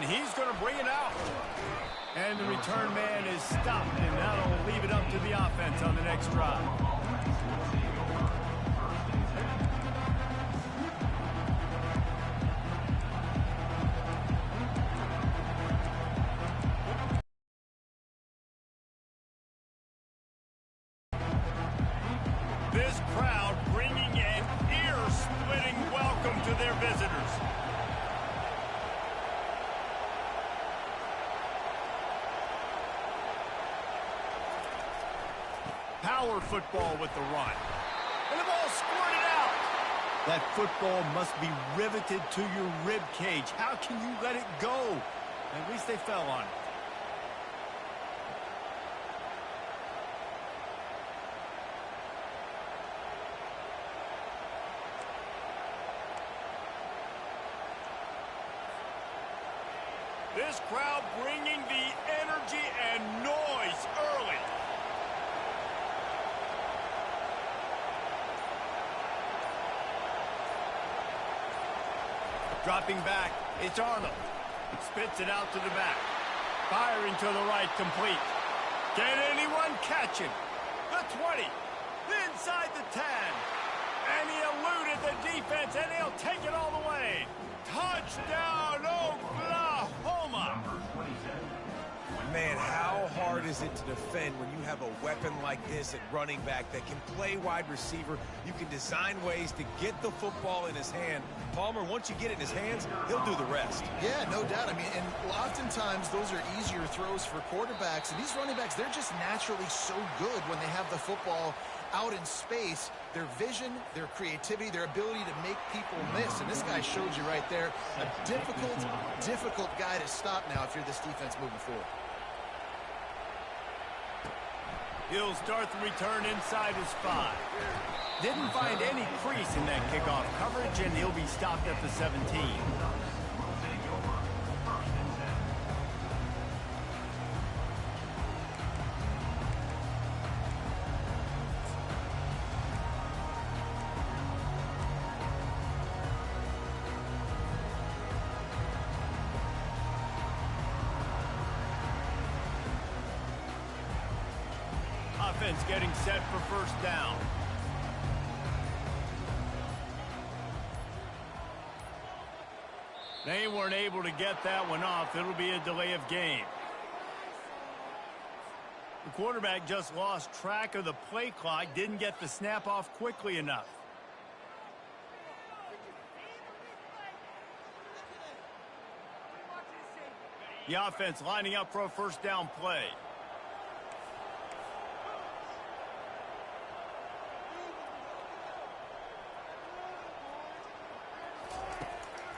he's going to bring it out. And the return man is stopped, and that'll leave it up to the offense on the next drive. This crowd bringing an ear-splitting welcome to their visitors. Power football with the run. And the ball squirted out. That football must be riveted to your rib cage. How can you let it go? At least they fell on it. This crowd bringing the energy and noise early. Dropping back, it's Arnold. Spits it out to the back. Firing to the right, complete. Can anyone catch him? The 20, inside the 10. And he eluded the defense, and he'll take it all the way. Touchdown, Oklahoma! Man, how hard is it to defend when you have a weapon like this at running back that can play wide receiver? You can design ways to get the football in his hand. Palmer, once you get it in his hands, he'll do the rest. Yeah, no doubt. I mean, and oftentimes those are easier throws for quarterbacks. And these running backs, they're just naturally so good when they have the football out in space. Their vision, their creativity, their ability to make people miss. And this guy showed you right there, a difficult guy to stop now if you're this defense moving forward. He'll start the return inside his 5. Didn't find any crease in that kickoff coverage, and he'll be stopped at the 17. Offense getting set for first down. They weren't able to get that one off. It'll be a delay of game. The quarterback just lost track of the play clock, didn't get the snap off quickly enough. The offense lining up for a first down play.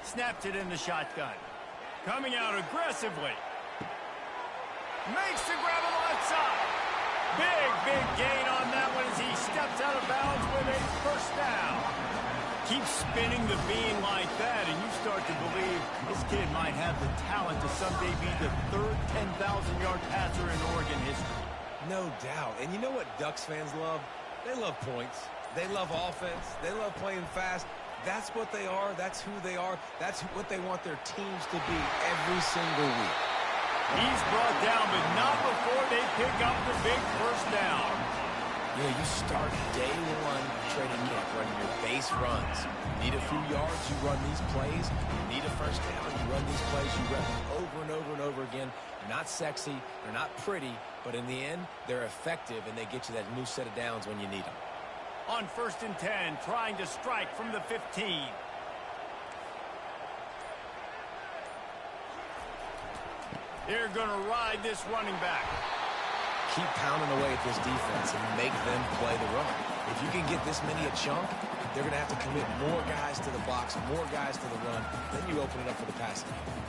Snapped it in the shotgun. Coming out aggressively. Makes the grab on the left side. Big gain on that one as he steps out of bounds with a first down. Keep spinning the bean like that, and you start to believe this kid might have the talent to someday be the third 10,000-yard passer in Oregon history. No doubt. And you know what Ducks fans love? They love points. They love offense. They love playing fast. That's what they are. That's who they are. That's what they want their teams to be every single week. He's brought down, but not before they pick up the big first down. You know, you start day one training camp running your base runs. You need a few yards, you run these plays. You need a first down, you run these plays. You run them over and over and over again. They're not sexy, they're not pretty, but in the end, they're effective, and they get you that new set of downs when you need them. On first and 10, trying to strike from the 15. They're going to ride this running back. Keep pounding away at this defense and make them play the run. If you can get this many a chunk, they're going to have to commit more guys to the box, more guys to the run. Then you open it up for the passing game.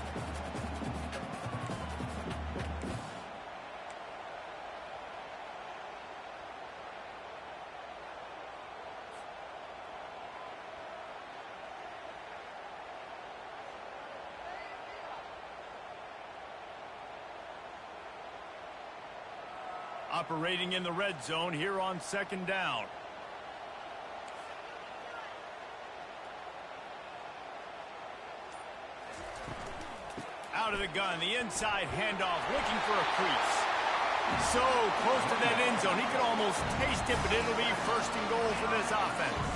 Operating in the red zone here on second down. Out out of the gun. The inside handoff, looking for a crease. So close to that end zone. He could almost taste it, but it'll be first and goal for this offense.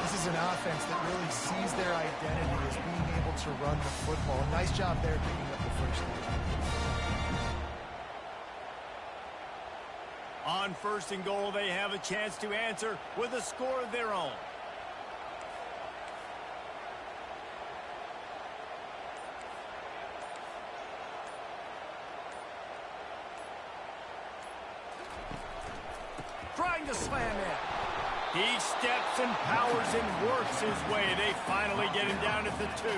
This is an offense that really sees their identity as being able to run the football. Nice job there picking up the first down. On first and goal, they have a chance to answer with a score of their own. Trying to slam in. He steps and powers and works his way. They finally get him down at the 2.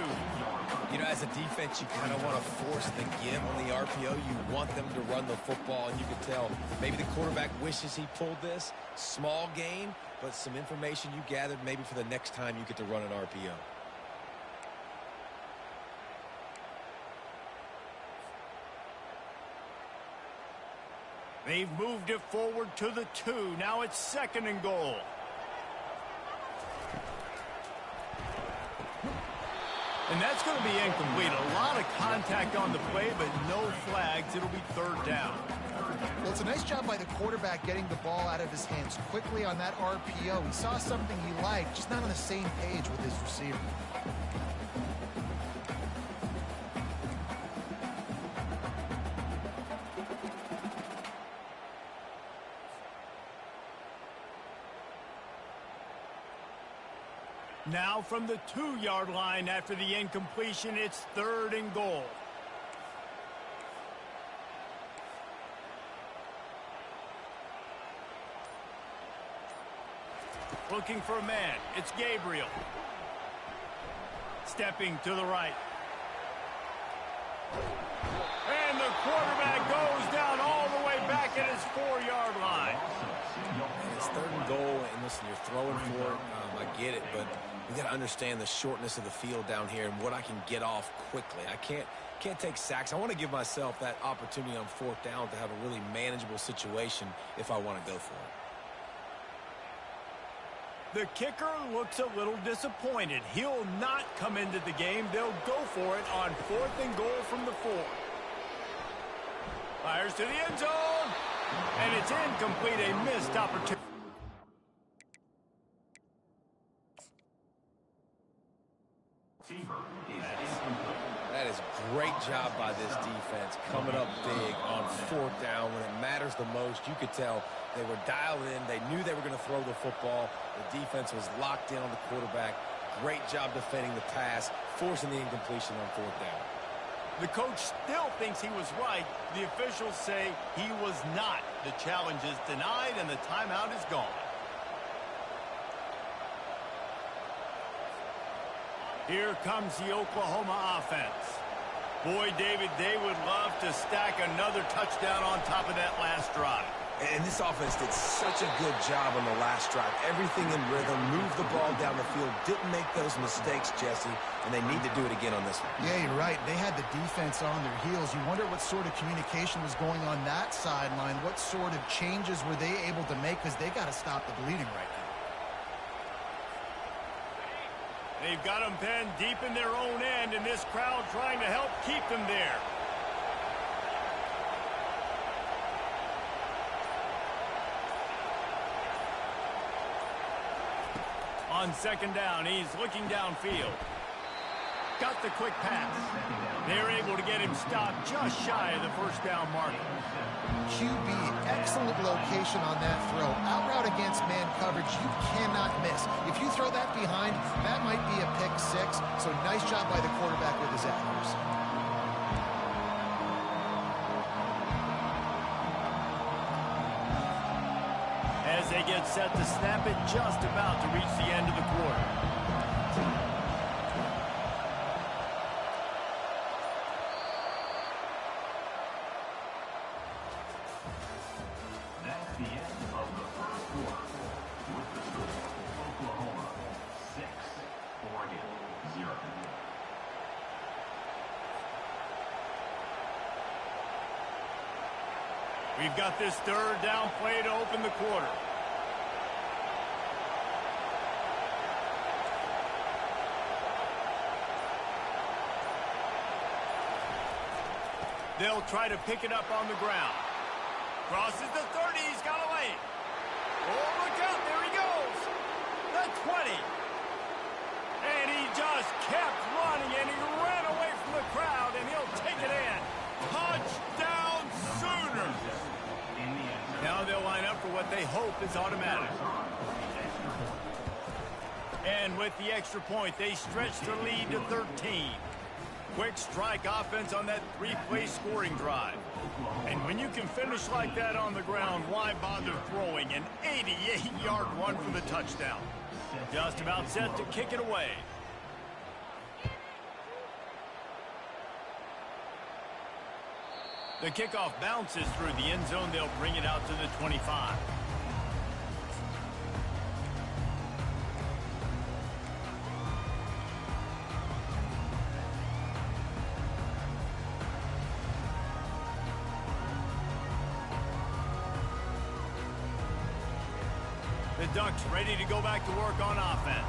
You know, as a defense, you kind of want to force the give on the RPO. You want them to run the football, and you can tell maybe the quarterback wishes he pulled this. Small gain, but some information you gathered maybe for the next time you get to run an RPO. They've moved it forward to the 2. Now it's second and goal. And that's going to be incomplete. A lot of contact on the play, but no flags. It'll be third down. Well, it's a nice job by the quarterback getting the ball out of his hands quickly on that RPO. He saw something he liked, just not on the same page with his receiver. Now from the 2-yard line after the incompletion, it's third and goal. Looking for a man. It's Gabriel. Stepping to the right. And the quarterback goes down all the way back at his 4-yard line. And it's third and goal, and listen, you're throwing for it. I get it, but we got to understand the shortness of the field down here and what I can get off quickly. I can't take sacks. I want to give myself that opportunity on fourth down to have a really manageable situation if I want to go for it. The kicker looks a little disappointed. He'll not come into the game. They'll go for it on fourth and goal from the 4. Fires to the end zone. And it's incomplete, a missed opportunity. That is a great job by this defense, coming up big on fourth down when it matters the most. You could tell they were dialed in. They knew they were going to throw the football. The defense was locked in on the quarterback. Great job defending the pass, forcing the incompletion on fourth down. The coach still thinks he was right. The officials say he was not. The challenge is denied, and the timeout is gone. Here comes the Oklahoma offense. Boy, David, they would love to stack another touchdown on top of that last drive. And this offense did such a good job on the last drive. Everything in rhythm, moved the ball down the field, didn't make those mistakes, Jesse, and they need to do it again on this one. Yeah, you're right. They had the defense on their heels. You wonder what sort of communication was going on that sideline. What sort of changes were they able to make, because they got to stop the bleeding right now. They've got them penned deep in their own end, and this crowd trying to help keep them there. On second down, he's looking downfield. Got the quick pass. They're able to get him stopped just shy of the first down marker. QB, excellent location on that throw. Out route against man coverage, you cannot miss. If you throw that behind, that might be a pick 6. So nice job by the quarterback with his accuracy. As they get set to snap it, just about to reach the end of the quarter. That's the end of the first quarter. With the score, Oklahoma 6, Oregon 0. We've got this third down play to open the quarter. They'll try to pick it up on the ground. Crosses the 30. He's got away. Oh, look out. There he goes. The 20. And he just kept running, and he ran away from the crowd, and he'll take it in. Touchdown Sooners. Now they'll line up for what they hope is automatic. And with the extra point, they stretch the lead to 13. Quick strike offense on that three-play scoring drive. And when you can finish like that on the ground, why bother throwing an 88-yard run for the touchdown? Just about set to kick it away. The kickoff bounces through the end zone. They'll bring it out to the 25. The Ducks ready to go back to work on offense.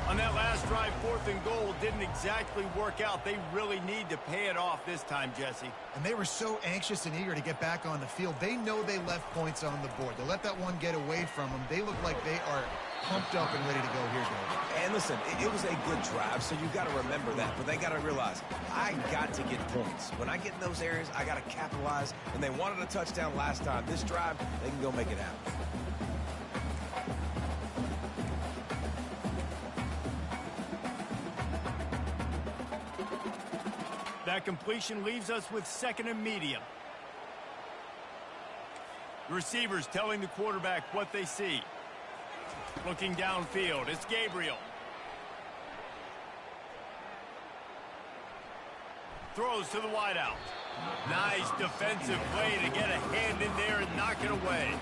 On that last drive, 4th and goal didn't exactly work out. They really need to pay it off this time, Jesse. And they were so anxious and eager to get back on the field. They know they left points on the board. To let that one get away from them, they look like they are pumped up and ready to go here, Dave. And listen, it was a good drive, so you got to remember that. But they got to realize, I got to get points. When I get in those areas, I got to capitalize. And they wanted a touchdown last time. This drive, they can go make it happen. That completion leaves us with 2nd and medium. The receivers telling the quarterback what they see. Looking downfield, it's Gabriel. Throws to the wideout. Nice defensive play to get a hand in there and knock it away.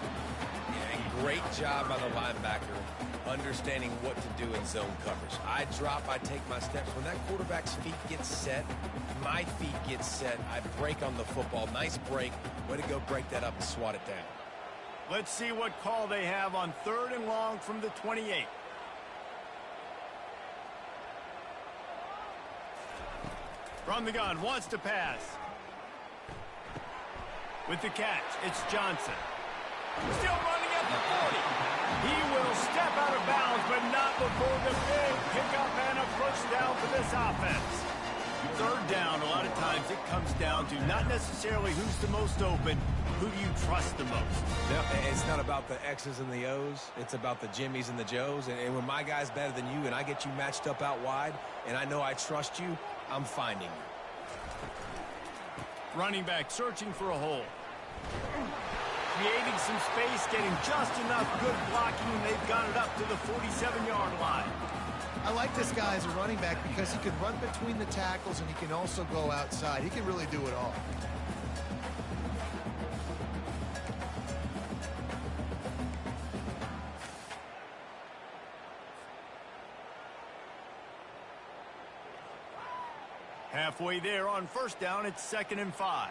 Yeah, great job by the linebacker, understanding what to do in zone coverage. I drop, I take my steps. When that quarterback's feet get set, my feet get set, I break on the football. Nice break. Way to go break that up and swat it down. Let's see what call they have on 3rd and long from the 28. From the gun, wants to pass. With the catch, it's Johnson. Still running at the 40. He will step out of bounds, but not before the big pickup and a first down for this offense. 3rd down, a lot of times it comes down to not necessarily who's the most open, who do you trust the most? No, it's not about the X's and the O's. It's about the Jimmies and the Joes. And when my guy's better than you and I get you matched up out wide and I know I trust you, I'm finding you. Running back searching for a hole. Creating some space, getting just enough good blocking, and they've got it up to the 47-yard line. I like this guy as a running back because he can run between the tackles and he can also go outside. He can really do it all. Halfway there on 1st down, it's 2nd and 5.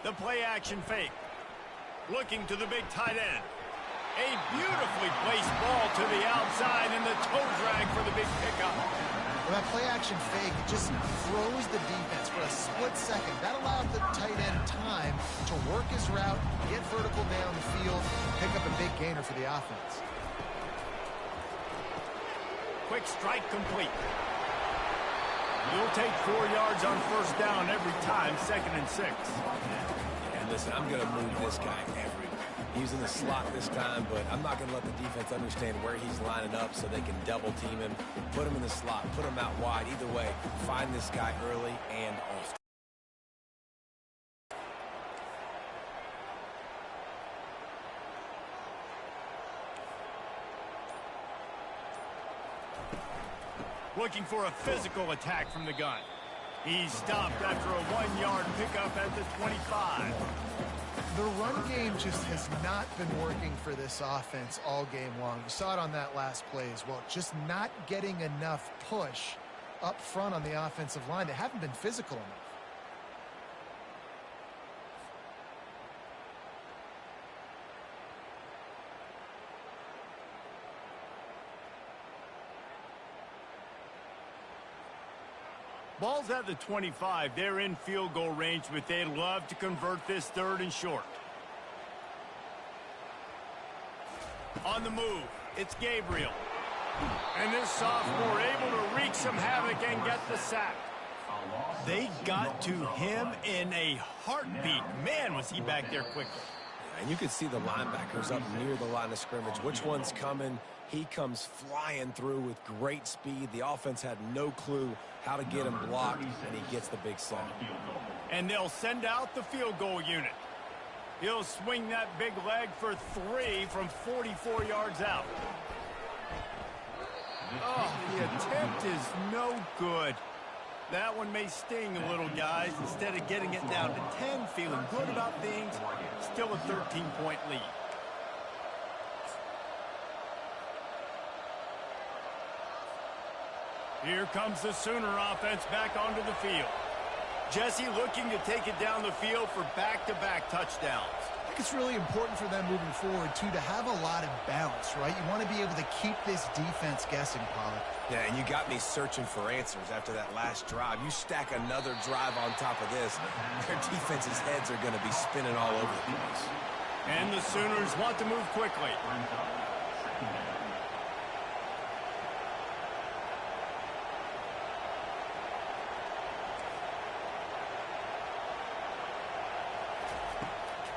The play-action fake. Looking to the big tight end. A beautifully placed ball to the outside and the toe drag for the big pickup. Well, that play-action fake just froze the defense for a split second. That allowed the tight end time to work his route, get vertical down the field, pick up a big gainer for the offense. Quick strike complete. You'll take 4 yards on 1st down every time, 2nd and 6. And listen, I'm going to move this guy everywhere. He's in the slot this time, but I'm not going to let the defense understand where he's lining up so they can double team him, put him in the slot, put him out wide. Either way, find this guy early and often. Looking for a physical attack from the gun. He's stopped after a 1-yard pickup at the 25. The run game just has not been working for this offense all game long. You saw it on that last play as well. Just not getting enough push up front on the offensive line. They haven't been physical enough. Ball's at the 25. They're in field goal range, but they'd love to convert this 3rd and short. On the move, it's Gabriel. And this sophomore able to wreak some havoc and get the sack. They got to him in a heartbeat. Man, was he back there quickly. And you can see the linebackers up near the line of scrimmage. Which one's coming? He comes flying through with great speed. The offense had no clue how to get him blocked, and he gets the big sack. And they'll send out the field goal unit. He'll swing that big leg for 3 from 44 yards out. Oh, the attempt is no good. That one may sting a little, guys. Instead of getting it down to 10, feeling good about things, still a 13-point lead. Here comes the Sooner offense back onto the field. Jesse looking to take it down the field for back-to-back touchdowns. I think it's really important for them moving forward, too, to have a lot of balance, right? You want to be able to keep this defense guessing, Pollard. Yeah, and you got me searching for answers after that last drive. You stack another drive on top of this, their defense's heads are going to be spinning all over the place. And the Sooners want to move quickly.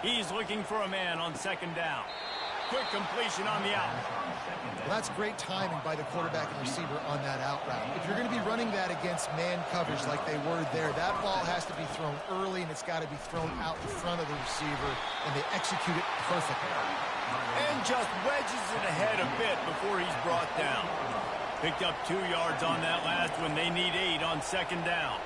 He's looking for a man on 2nd down. Quick completion on the out. Well, that's great timing by the quarterback and receiver on that out route. If you're going to be running that against man coverage like they were there, that ball has to be thrown early, and it's got to be thrown out in front of the receiver, and they execute it perfectly. And just wedges it ahead a bit before he's brought down. Picked up 2 yards on that last one. They need 8 on 2nd down.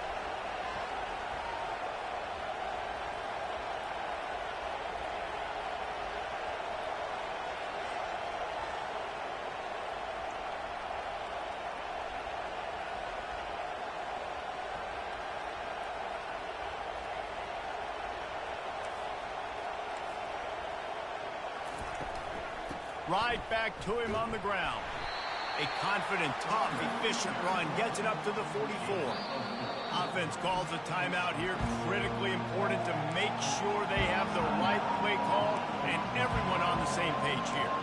Right back to him on the ground. A confident, tough, efficient run gets it up to the 44. Offense calls a timeout here. Critically important to make sure they have the right play call and everyone on the same page here.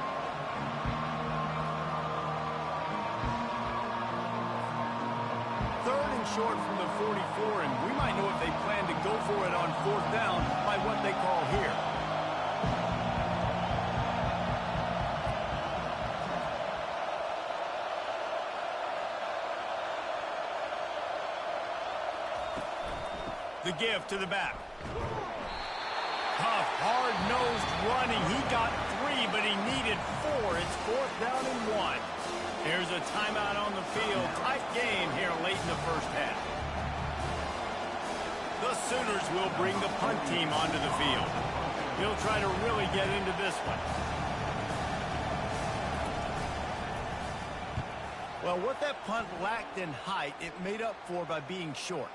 Third and short from the 44, and we might know if they plan to go for it on 4th down by what they call here. The give to the back. Tough, hard-nosed running. He got 3, but he needed 4. It's 4th down and 1. Here's a timeout on the field. Tight game here late in the first half. The Sooners will bring the punt team onto the field. He'll try to really get into this one. Well, what that punt lacked in height, it made up for by being short.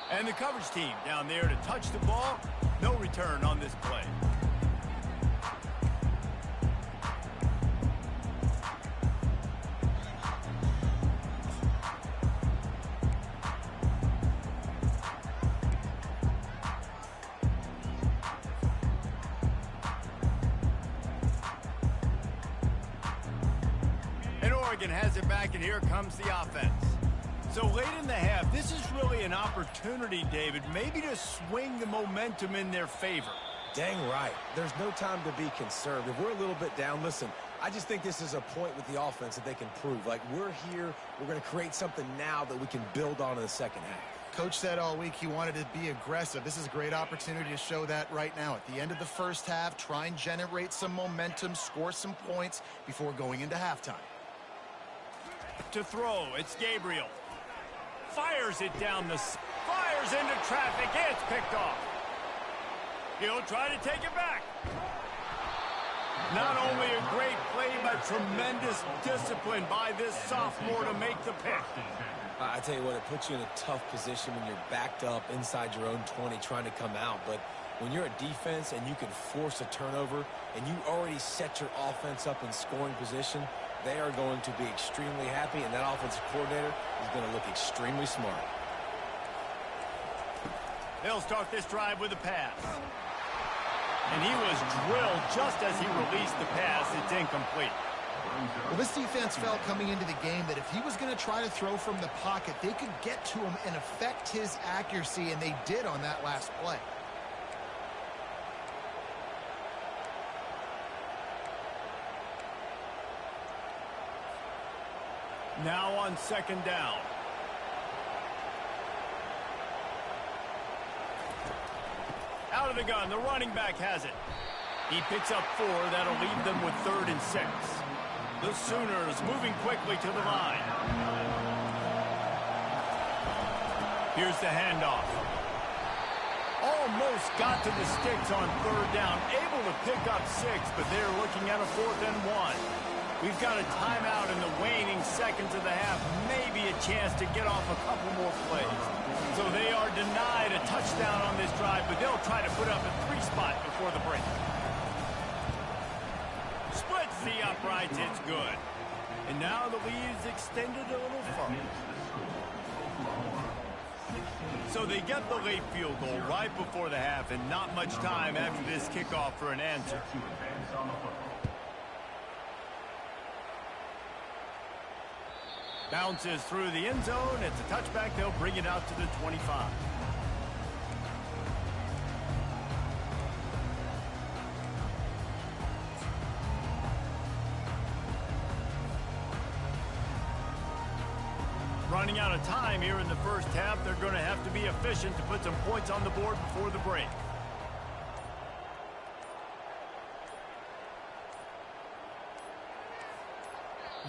And the coverage team down there to touch the ball. No return on this play. And Oregon has it back, and here comes the offense. So late in the half, this is really an opportunity, David, maybe to swing the momentum in their favor. Dang right. There's no time to be conservative. We're a little bit down. Listen, I just think this is a point with the offense that they can prove. Like, we're here, we're going to create something now that we can build on in the second half. Coach said all week he wanted to be aggressive. This is a great opportunity to show that right now. At the end of the first half, try and generate some momentum, score some points before going into halftime. To throw, it's Gabriel. Fires it down fires into traffic. It's picked off. He'll try to take it back. Not only a great play, but tremendous discipline by this sophomore to make the pick. I tell you what, it puts you in a tough position when you're backed up inside your own 20 trying to come out. But when you're a defense and you can force a turnover and you already set your offense up in scoring position, they are going to be extremely happy, and that offensive coordinator is going to look extremely smart. They'll start this drive with a pass. And he was drilled just as he released the pass. It's incomplete. Well, this defense felt coming into the game that if he was going to try to throw from the pocket, they could get to him and affect his accuracy, and they did on that last play. Now on second down. Out of the gun, the running back has it. He picks up 4. That'll leave them with 3rd and 6. The Sooners moving quickly to the line. Here's the handoff. Almost got to the sticks on 3rd down. Able to pick up 6, but they're looking at a 4th and 1. We've got a timeout in the waning seconds of the half. Maybe a chance to get off a couple more plays. So they are denied a touchdown on this drive, but they'll try to put up a 3 spot before the break. Splits the uprights, it's good. And now the lead's extended a little further. So they get the late field goal right before the half, and not much time after this kickoff for an answer. Bounces through the end zone. It's a touchback. They'll bring it out to the 25. Running out of time here in the first half. They're going to have to be efficient to put some points on the board before the break.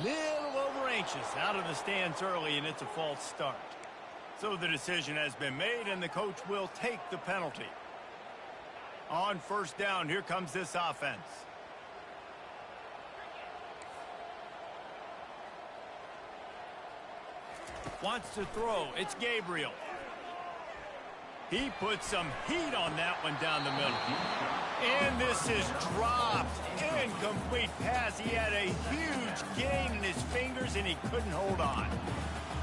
Little over anxious out of the stands early, and it's a false start. So the decision has been made, and the coach will take the penalty. On first down, here comes this offense. Wants to throw. It's Gabriel. He puts some heat on that one down the middle. And this is dropped. Incomplete pass. He had a huge gain in his fingers, and he couldn't hold on.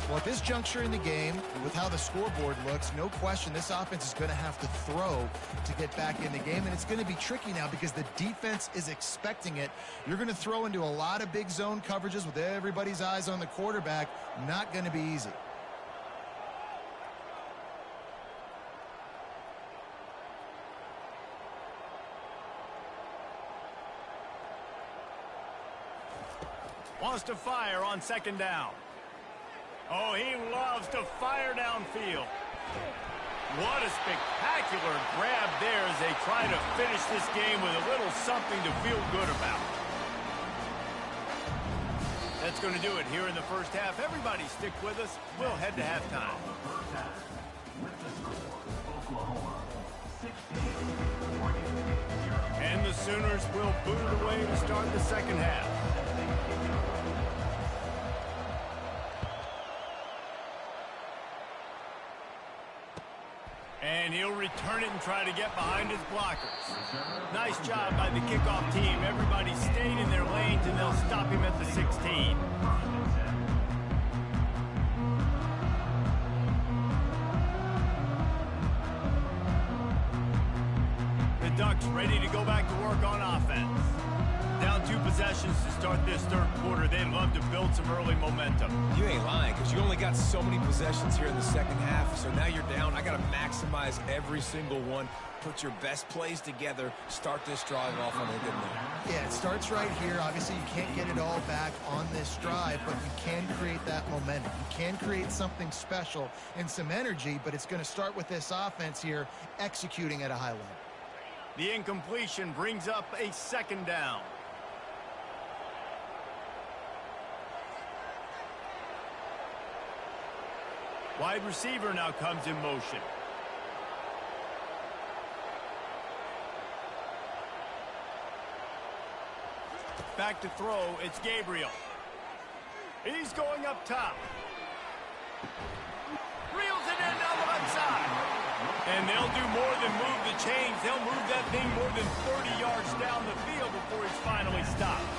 Well, at this juncture in the game, with how the scoreboard looks, no question this offense is going to have to throw to get back in the game, and it's going to be tricky now because the defense is expecting it. You're going to throw into a lot of big zone coverages with everybody's eyes on the quarterback. Not going to be easy. Wants to fire on second down. Oh, he loves to fire downfield. What a spectacular grab there as they try to finish this game with a little something to feel good about. That's going to do it here in the first half. Everybody stick with us. We'll head to halftime. And the Sooners will boot it away to start the second half. And he'll return it and try to get behind his blockers. Nice job by the kickoff team. Everybody stayed in their lanes, and they'll stop him at the 16. The Ducks ready to go back to work on offense. Down 2 possessions to start this third quarter. They'd love to build some early momentum. You ain't lying, because you only got so many possessions here in the second half, so now you're down. I got to maximize every single one. Put your best plays together. Start this drive off on a good note. Yeah, it starts right here. Obviously, you can't get it all back on this drive, but you can create that momentum. You can create something special and some energy, but it's going to start with this offense here executing at a high level. The incompletion brings up a second down. Wide receiver now comes in motion. Back to throw, it's Gabriel. He's going up top. Reels it in down the left side. And they'll do more than move the chains. They'll move that thing more than 30 yards down the field before he's finally stopped.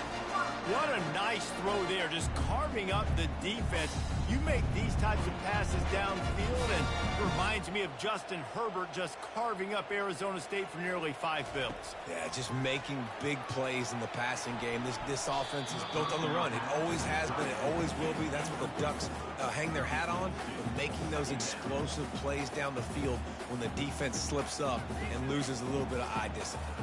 What a nice throw there, just carving up the defense. You make these types of passes downfield, and it reminds me of Justin Herbert just carving up Arizona State for nearly 5 bills. Yeah, just making big plays in the passing game. This offense is built on the run. It always has been. It always will be. That's what the Ducks hang their hat on, but making those explosive plays down the field when the defense slips up and loses a little bit of eye discipline.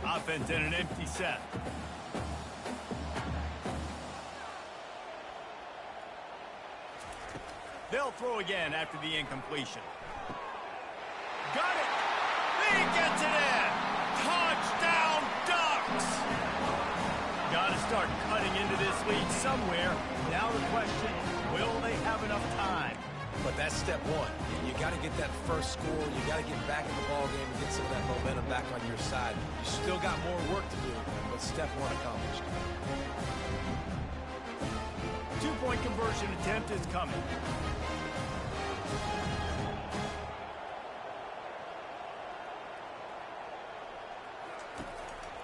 Offense in an empty set. They'll throw again after the incompletion. Got it! He gets it in! Touchdown, Ducks! Got to start cutting into this lead somewhere. Now the question, will they have enough time? But that's step one. You got to get that first score. You got to get back in the ball game and get some of that momentum back on your side. You still got more work to do, but step one accomplished. 2-point conversion attempt is coming.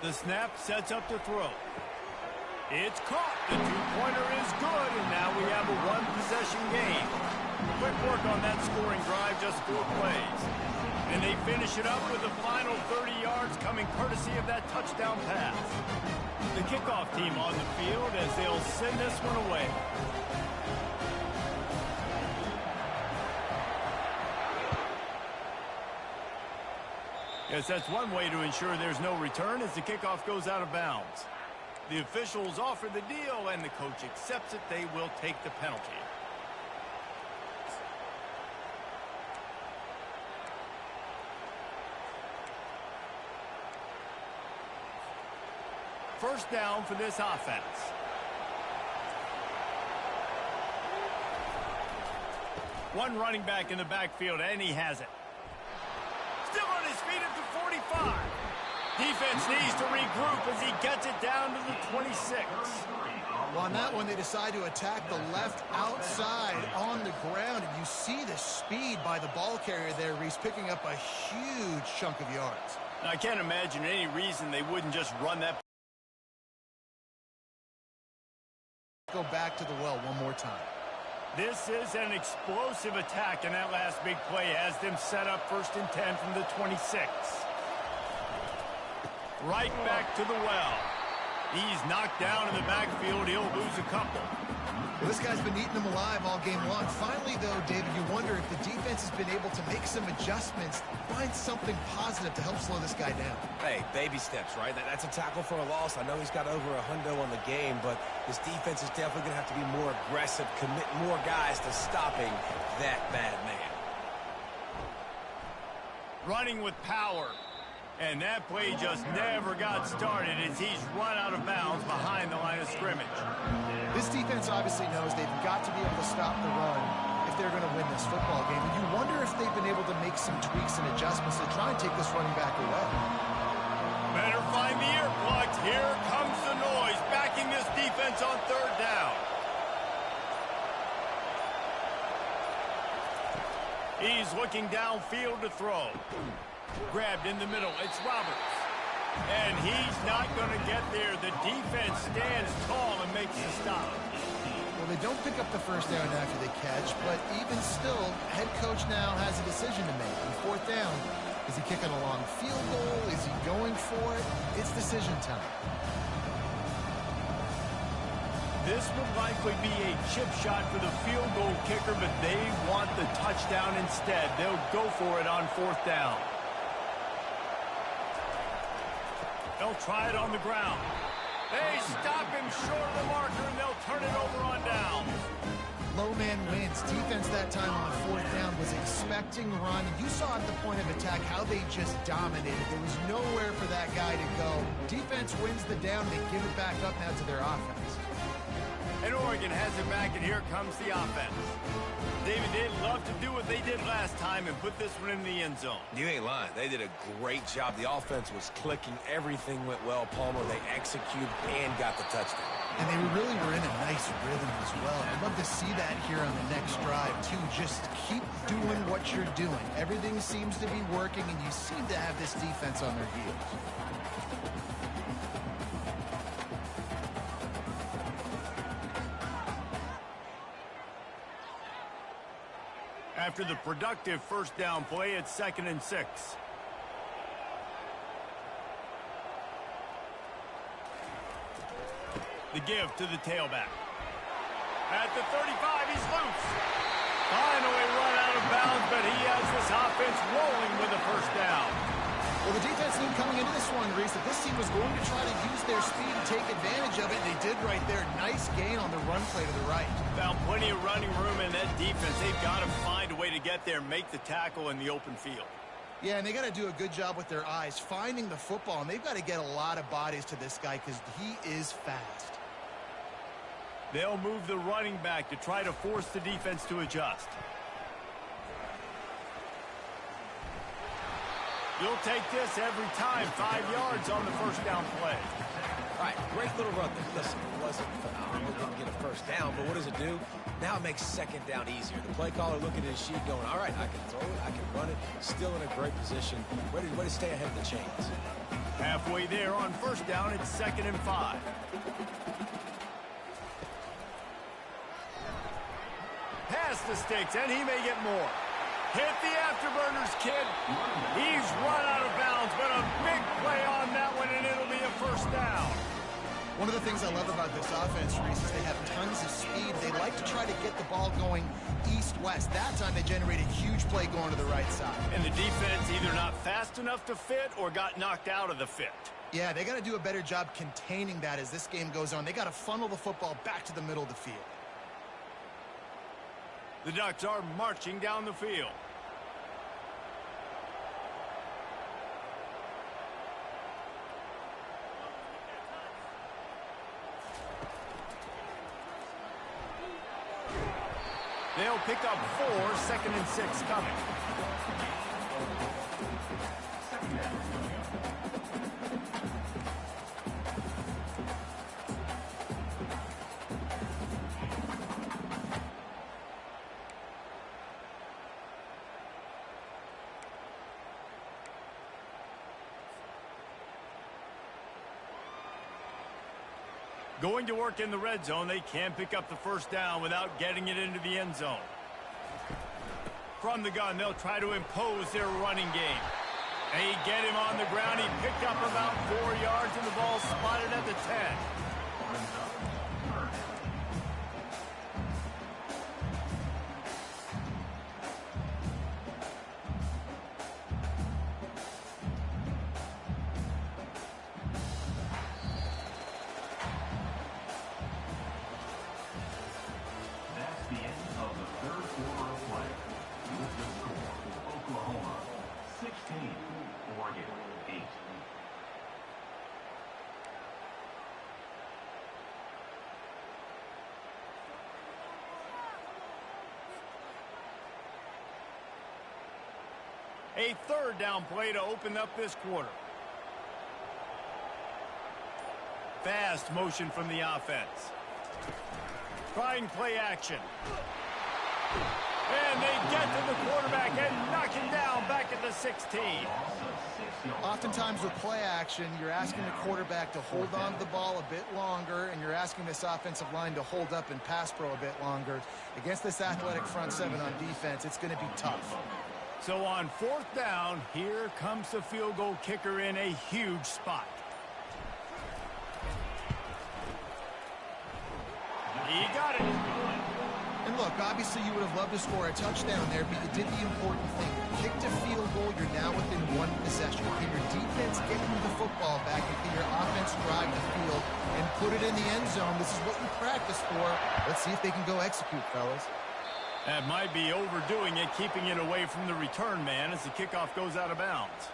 The snap sets up the throw. It's caught. The two-pointer is good, and now we have a one-possession game. Quick work on that scoring drive, just 4 plays. And they finish it up with the final 30 yards coming courtesy of that touchdown pass. The kickoff team on the field as they'll send this one away. Yes, that's one way to ensure there's no return as the kickoff goes out of bounds. The officials offer the deal, and the coach accepts it. They will take the penalty. First down for this offense. One running back in the backfield, and he has it. Still on his feet at the 45. Defense needs to regroup as he gets it down to the 26. Well, on that one, they decide to attack the left outside on the ground, and you see the speed by the ball carrier there, Reese, picking up a huge chunk of yards. Now, I can't imagine any reason they wouldn't just run that. Go back to the well one more time. This is an explosive attack, and that last big play has them set up 1st and 10 from the 26. Right back to the well. He's knocked down in the backfield. He'll lose a couple. Well, this guy's been eating them alive all game long. Finally, though, David, you wonder if the defense has been able to make some adjustments, find something positive to help slow this guy down. Hey, baby steps, right? That's a tackle for a loss. I know he's got over a hundo on the game, but this defense is definitely going to have to be more aggressive, commit more guys to stopping that bad man. Running with power. And that play just never got started as he's run out of bounds behind the line of scrimmage. This defense obviously knows they've got to be able to stop the run if they're going to win this football game. And you wonder if they've been able to make some tweaks and adjustments to try and take this running back away. Better find the earplugs. Here comes the noise, backing this defense on 3rd down. He's looking downfield to throw. Grabbed in the middle. It's Roberts. And he's not going to get there. The defense stands tall and makes the stop. Well, they don't pick up the first down after the catch, but even still, head coach now has a decision to make. On 4th down, is he kicking a long field goal? Is he going for it? It's decision time. This would likely be a chip shot for the field goal kicker, but they want the touchdown instead. They'll go for it on 4th down. They'll try it on the ground. They stop him short of the marker, and they'll turn it over on down. Low man wins. Defense that time on 4th down was expecting run. You saw at the point of attack how they just dominated. There was nowhere for that guy to go. Defense wins the down. They give it back up now to their offense. And Oregon has it back, and here comes the offense. David, they'd love to do what they did last time and put this one in the end zone. You ain't lying. They did a great job. The offense was clicking. Everything went well, Palmer. They executed and got the touchdown. And they really were in a nice rhythm as well. I'd love to see that here on the next drive, too. Just keep doing what you're doing. Everything seems to be working, and you seem to have this defense on their heels. After the productive first down play, it's 2nd and 6. The give to the tailback. At the 35, he's loose. Finally run out of bounds, but he has this offense rolling with a first down. Well, the defense knew coming into this one, Reese, that this team was going to try to use their speed and take advantage of it. They did right there. Nice gain on the run play to the right. Found plenty of running room in that defense. They've got to find a way to get there and make the tackle in the open field. Yeah, and they got to do a good job with their eyes, finding the football, and they've got to get a lot of bodies to this guy because he is fast. They'll move the running back to try to force the defense to adjust. You'll take this every time. 5 yards on the first down play. All right, great little run there. Listen, it wasn't phenomenal. Didn't get a first down, but what does it do? Now it makes 2nd down easier. The play caller looking at his sheet going, all right, I can throw it, I can run it. Still in a great position. Way to stay ahead of the chains. Halfway there on first down, it's 2nd and 5. Pass the sticks, and he may get more. Hit the afterburners, kid. He's run out of bounds, but a big play on that one, and it'll be a first down. One of the things I love about this offense, Reese, is they have tons of speed. They like to try to get the ball going east-west. That time they generated a huge play going to the right side. And the defense either not fast enough to fit or got knocked out of the fit. Yeah, they got to do a better job containing that as this game goes on. They got to funnel the football back to the middle of the field. The Ducks are marching down the field. They'll pick up 4, 2nd and 6 coming. Going to work in the red zone, they can pick up the first down without getting it into the end zone. From the gun, they'll try to impose their running game. They get him on the ground. He picked up about 4 yards, and the ball spotted at the 10. That's the end of the third quarter of play. With the score, Oklahoma 16, Oregon 8. A third down play to open up this quarter. Fast motion from the offense. Trying play action. And they get to the quarterback and knock him down back at the 16. Oftentimes with play action, you're asking the quarterback to hold on to the ball a bit longer, and you're asking this offensive line to hold up and pass pro a bit longer. Against this athletic front seven on defense, it's going to be tough. So on 4th down, here comes the field goal kicker in a huge spot. He got it. And look, obviously you would have loved to score a touchdown there, but you did the important thing. Kicked a field goal, you're now within one possession. Can your defense get you the football back, and can your offense drive the field and put it in the end zone? This is what you practice for. Let's see if they can go execute, fellas. That might be overdoing it, keeping it away from the return man as the kickoff goes out of bounds.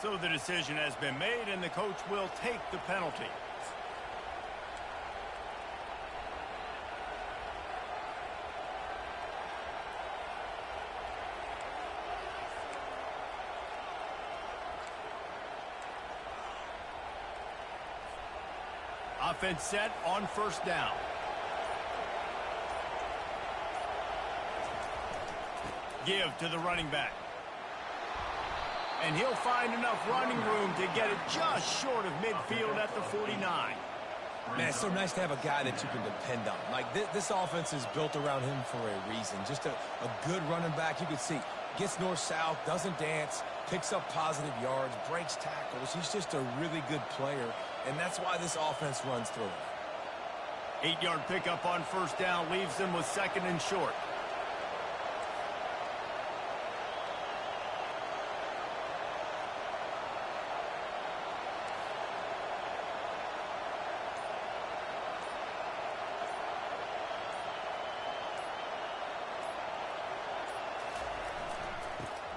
So the decision has been made, and the coach will take the penalty. Offense set on 1st down. Give to the running back. And he'll find enough running room to get it just short of midfield at the 49. Man, it's so nice to have a guy that you can depend on. Like, this offense is built around him for a reason. Just a good running back. You can see, gets north-south, doesn't dance, picks up positive yards, breaks tackles. He's just a really good player, and that's why this offense runs through him. 8-yard pickup on first down leaves them with second and short.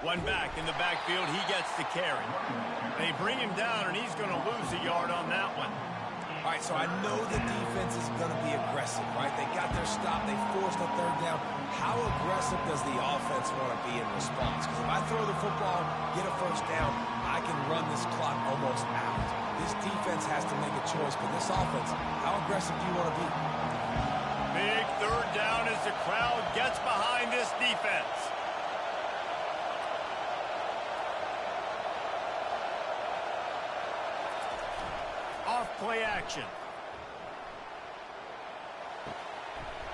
One back in the backfield, he gets the carry. They bring him down, and he's going to lose a yard on that one. All right, so I know the defense is going to be aggressive, right? They got their stop. They forced a third down. How aggressive does the offense want to be in response? Because if I throw the football, get a first down, I can run this clock almost out. This defense has to make a choice, but this offense, how aggressive do you want to be? Big third down as the crowd gets behind this defense. Play action.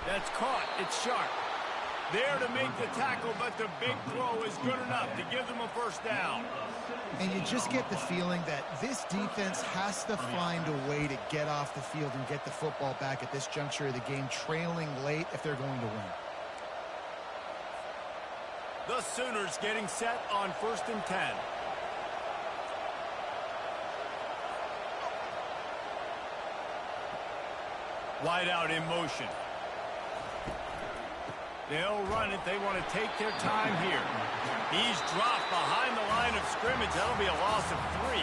That's caught. It's sharp. There to make the tackle, but the big throw is good enough to give them a first down. And you just get the feeling that this defense has to find a way to get off the field and get the football back at this juncture of the game, trailing late if they're going to win. The Sooners getting set on 1st and 10. Wide out in motion. They'll run it. They want to take their time here. He's dropped behind the line of scrimmage. That'll be a loss of 3.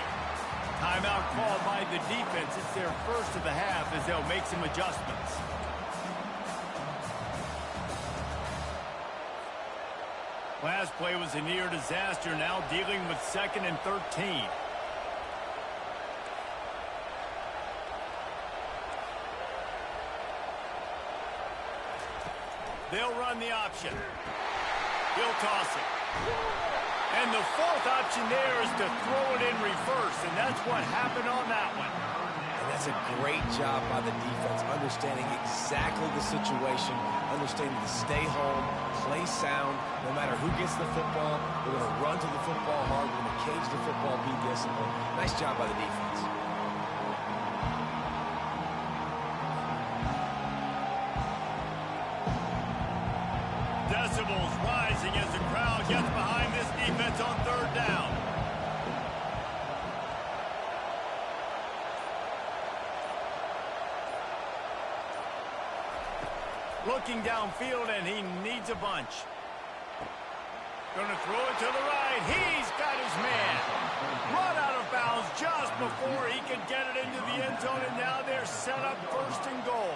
Timeout called by the defense. It's their first of the half as they'll make some adjustments. Last play was a near disaster. Now dealing with 2nd and 13. They'll run the option. He'll toss it. And the 4th option there is to throw it in reverse, and that's what happened on that one. And that's a great job by the defense, understanding exactly the situation, understanding to stay home, play sound. No matter who gets the football, we're going to run to the football hard. We're going to cage the football, be disciplined. Nice job by the defense. Decibels rising as the crowd gets behind this defense on 3rd down. Looking downfield, and he needs a bunch. Going to throw it to the right. He's got his man. Run out of bounds just before he could get it into the end zone, and now they're set up 1st and goal.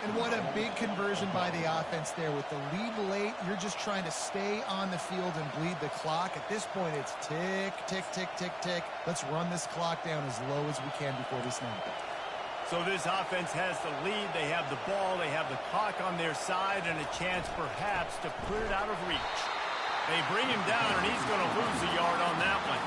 And what a big conversion by the offense there. With the lead late, you're just trying to stay on the field and bleed the clock. At this point, it's tick, tick, tick, tick, tick. Let's run this clock down as low as we can before we snap it. So this offense has the lead. They have the ball. They have the clock on their side and a chance perhaps to put it out of reach. They bring him down, and he's going to lose a yard on that one.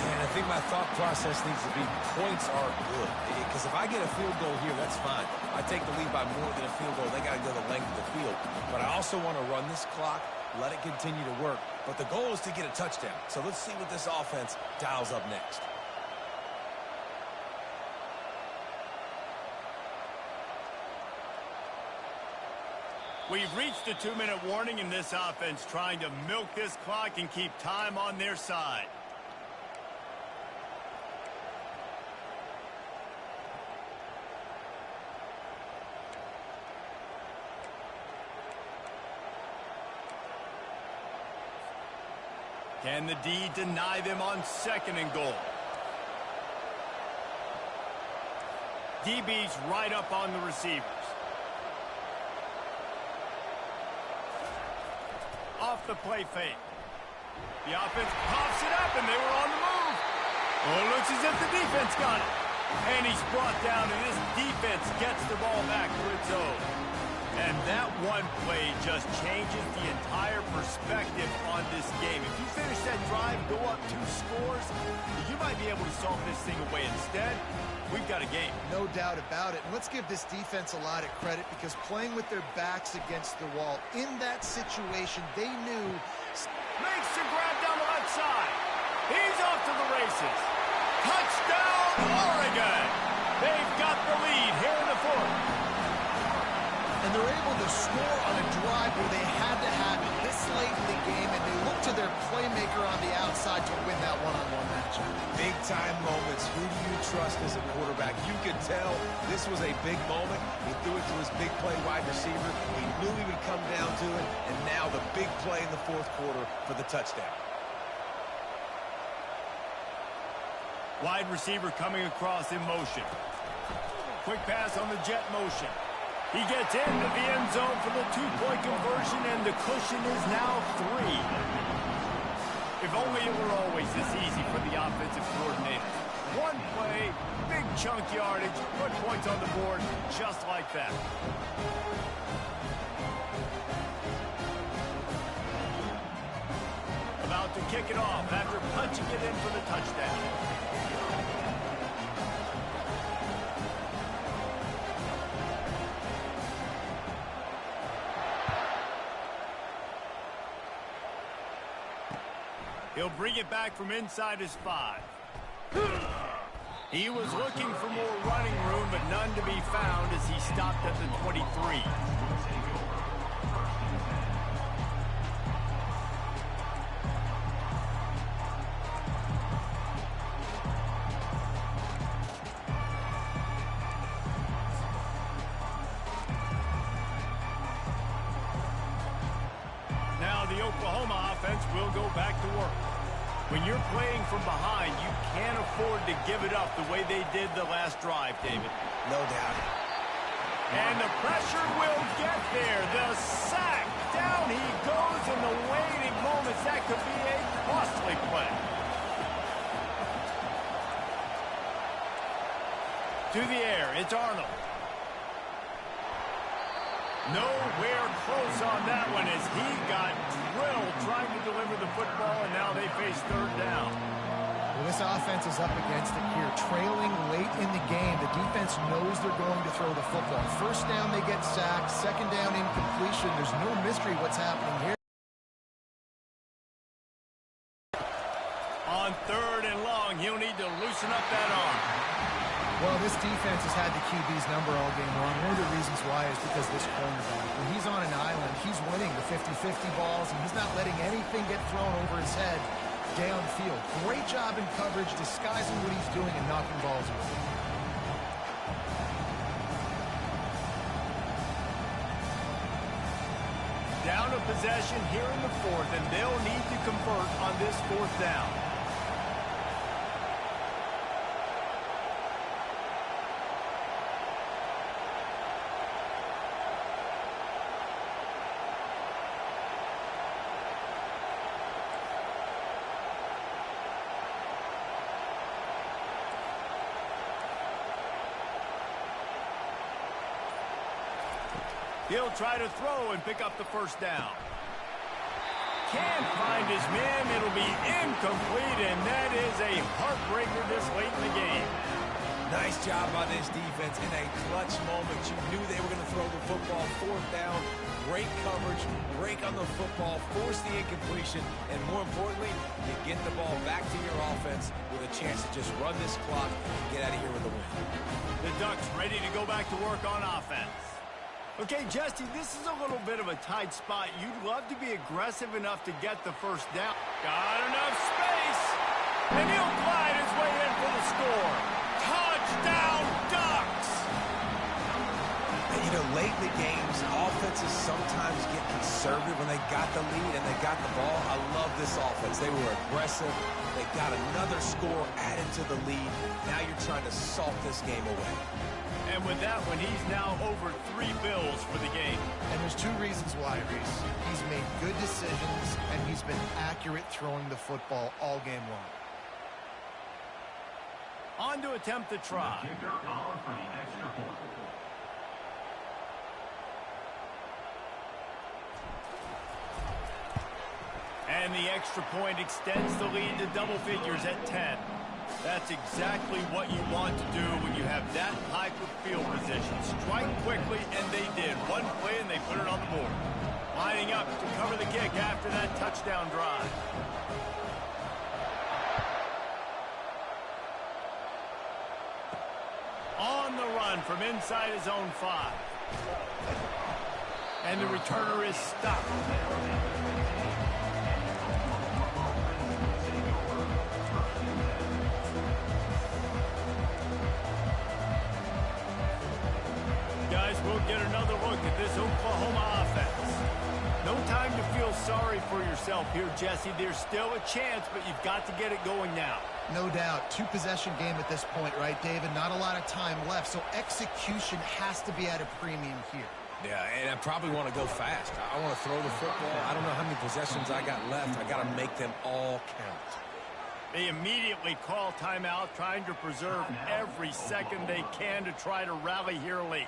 And I think my thought process needs to be points are good. Because if I get a field goal here, that's fine. I take the lead by more than a field goal. They got to go the length of the field. But I also want to run this clock, let it continue to work. But the goal is to get a touchdown. So let's see what this offense dials up next. We've reached the 2-minute warning in this offense, trying to milk this clock and keep time on their side. Can the D deny them on 2nd and goal? DB's right up on the receivers. Off the play fake. The offense pops it up, and they were on the move. Oh, it looks as if the defense got it. And he's brought down, and this defense gets the ball back for its own. And that one play just changes the entire perspective on this game. If you finish that drive, go up 2 scores, you might be able to salve this thing away. Instead, we've got a game. No doubt about it. And let's give this defense a lot of credit because playing with their backs against the wall, in that situation, they knew. Makes the grab down the left side. He's off to the races. Touchdown, Oregon! They've got the lead here in the fourth. And they're able to score on a drive where they had to have it this late in the game, and they look to their playmaker on the outside to win that one-on-one matchup. Big-time moments. Who do you trust as a quarterback? You could tell this was a big moment. He threw it to his big play wide receiver. He knew he would come down to it, and now the big play in the fourth quarter for the touchdown. Wide receiver coming across in motion. Quick pass on the jet motion. He gets into the end zone for the two-point conversion, and the cushion is now 3. If only it were always this easy for the offensive coordinator. One play, big chunk yardage, put points on the board just like that. About to kick it off after punching it in for the touchdown. He'll bring it back from inside his 5. He was looking for more running room, but none to be found as he stopped at the 23. Now the Oklahoma offense will go back to work. When you're playing from behind, you can't afford to give it up the way they did the last drive, David. No doubt. And the pressure will get there. The sack. Down he goes in the waiting moments. That could be a costly play. To the air. It's Arnold. Nowhere close on that one as he got drilled trying to deliver the football, and now they face third down. Well, this offense is up against it here. Trailing late in the game, the defense knows they're going to throw the football. First down, they get sacked. Second down, incompletion. There's no mystery what's happening here. On third and long, he'll need to loosen up that arm. Well, this defense has had the QB's number all game long. One of the reasons why is because this cornerback, when he's on an island, he's winning the 50-50 balls, and he's not letting anything get thrown over his head downfield. Great job in coverage, disguising what he's doing and knocking balls away. Down a possession here in the fourth, and they'll need to convert on this fourth down. He'll try to throw and pick up the first down. Can't find his man. It'll be incomplete, and that is a heartbreaker this late in the game. Nice job by this defense in a clutch moment. You knew they were going to throw the football. Fourth down, great coverage, break on the football, force the incompletion, and more importantly, you get the ball back to your offense with a chance to just run this clock and get out of here with a win. The Ducks ready to go back to work on offense. Okay, Jesse, this is a little bit of a tight spot. You'd love to be aggressive enough to get the first down. Got enough space, and he'll glide his way in for the score. Touchdown, Ducks! And, you know, late in the games, offenses sometimes get conservative when they got the lead and they got the ball. I love this offense. They were aggressive. They got another score added to the lead. Now you're trying to salt this game away. And with that one, he's now over 3 bills for the game. And there's 2 reasons why, Reese. He's made good decisions, and he's been accurate throwing the football all game long. On to attempt the try. Kicker on for the extra point. And the extra point extends the lead to double figures at 10. That's That's exactly what you want to do when you have that type of field position. Strike quickly, and they did. One play, and they put it on the board. Lining up to cover the kick after that touchdown drive. On the run from inside his own 5. And the returner is stopped. Guys, we'll get another look at this Oklahoma offense. No time to feel sorry for yourself here, Jesse. There's still a chance, but you've got to get it going now. No doubt. 2-possession game at this point, right, David? Not a lot of time left, so execution has to be at a premium here. Yeah, and I probably want to go fast. I want to throw the football. I don't know how many possessions I got left. I got to make them all count. They immediately call timeout, trying to preserve every second they can to try to rally here late.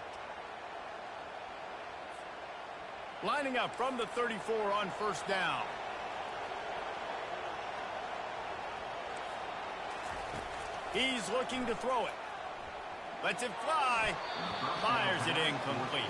Lining up from the 34 on first down. He's looking to throw it. Lets it fly. Fires it incomplete.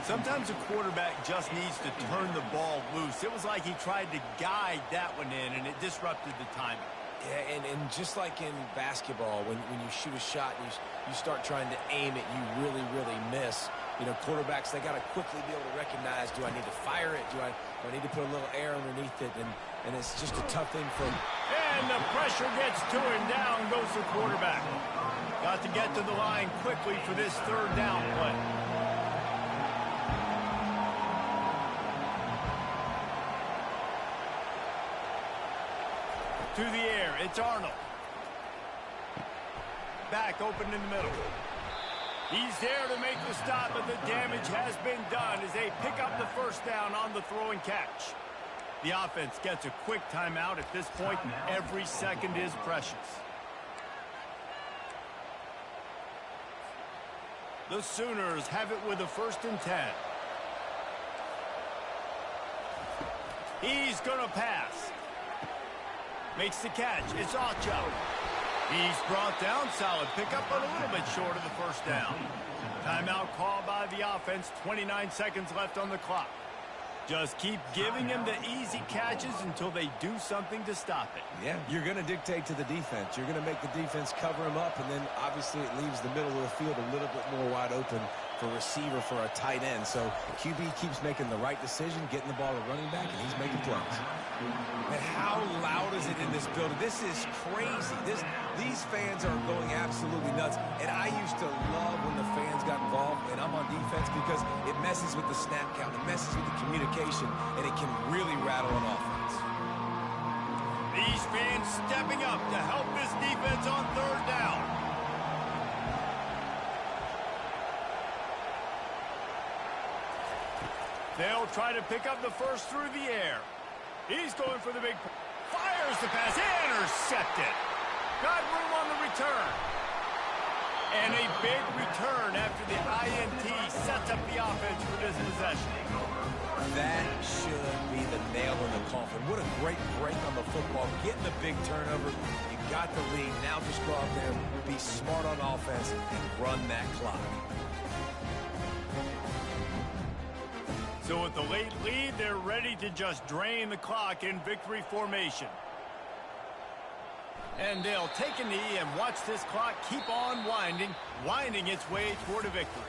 Sometimes a quarterback just needs to turn the ball loose. It was like he tried to guide that one in, and it disrupted the timing. Yeah, and just like in basketball, when you shoot a shot and you start trying to aim it, you really, really miss. You know, quarterbacks, they got to quickly be able to recognize, do I need to fire it? Do I need to put a little air underneath it? And it's just a tough thing for... And the pressure gets to him. Down goes the quarterback. Got to get to the line quickly for this third down play. To the air, it's Arnold. Back open in the middle. He's there to make the stop, but the damage has been done as they pick up the first down on the throw and catch. The offense gets a quick timeout at this point. Every second is precious. The Sooners have it with a 1st and 10. He's going to pass. Makes the catch. It's Ocho. He's brought down. Solid pickup, but a little bit short of the first down. Timeout called by the offense. 29 seconds left on the clock. Just keep giving them the easy catches until they do something to stop it. Yeah, you're going to dictate to the defense. You're going to make the defense cover him up, and then obviously it leaves the middle of the field a little bit more wide open for receiver, for a tight end. So QB keeps making the right decision, getting the ball to running back, and he's making plays. And how loud is it in this building? This is crazy. These fans are going absolutely nuts. And I used to love when the fans got involved, and I'm on defense, because it messes with the snap count. It messes with the communication, and it can really rattle an offense. These fans stepping up to help this defense on third down. They'll try to pick up the first through the air. He's going for the big... Fires the pass. Intercepted. Got room on the return. And a big return after the INT sets up the offense for this possession. That should be the nail in the coffin. What a great break on the football. Getting the big turnover. You got the lead. Now just go out there, be smart on offense, and run that clock. So with the late lead, they're ready to just drain the clock in victory formation. And they'll take a knee and watch this clock keep on winding its way toward a victory.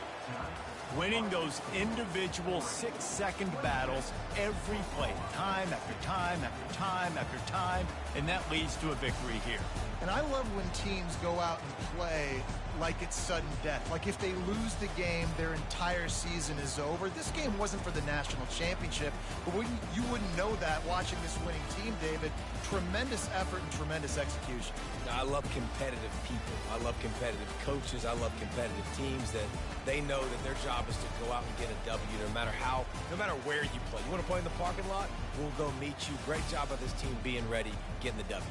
Winning those individual 6-second battles every play, time after time after time after time, and that leads to a victory here. And I love when teams go out and play like it's sudden death. Like if they lose the game, their entire season is over. This game wasn't for the national championship, but you wouldn't know that watching this winning team, David. Tremendous effort and tremendous execution. I love competitive people. I love competitive coaches. I love competitive teams that they know that their job is to go out and get a W no matter where you play. You want to play in the parking lot? We'll go meet you. Great job of this team being ready, getting the W.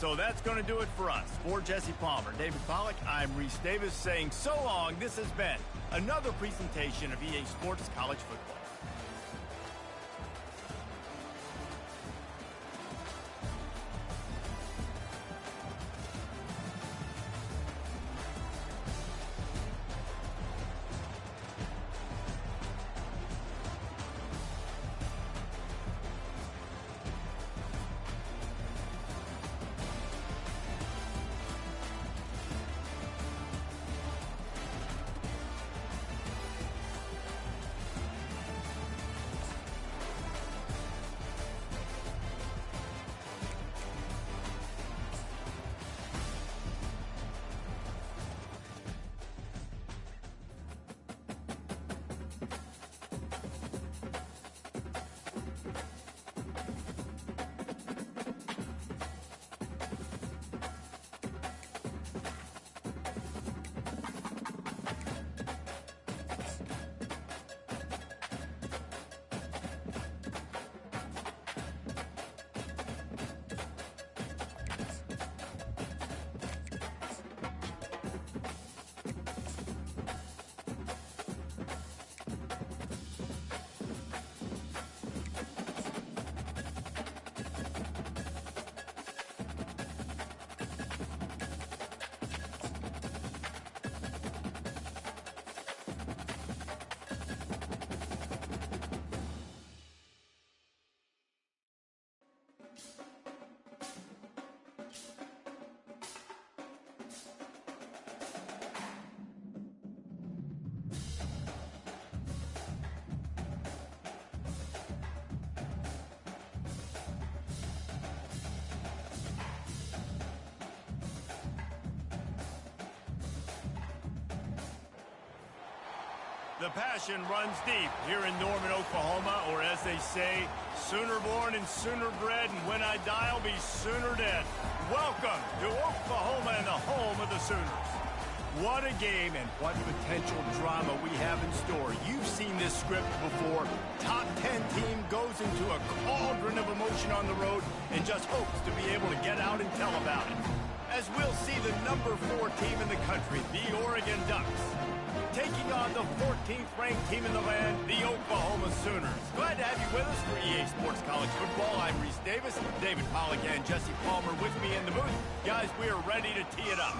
So that's going to do it for us. For Jesse Palmer, David Pollack, I'm Reese Davis saying so long. This has been another presentation of EA Sports College Football. The passion runs deep here in Norman, Oklahoma, or as they say, sooner born and sooner bred, and when I die, I'll be sooner dead. Welcome to Oklahoma and the home of the Sooners. What a game and what potential drama we have in store. You've seen this script before. Top 10 team goes into a cauldron of emotion on the road and just hopes to be able to get out and tell about it. As we'll see the number 4 team in the country, the Oregon Ducks, taking on the 14th ranked team in the land, the Oklahoma Sooners. Glad to have you with us for EA Sports College Football. I'm Reese Davis, David Pollack and Jesse Palmer with me in the booth. Guys, we are ready to tee it up.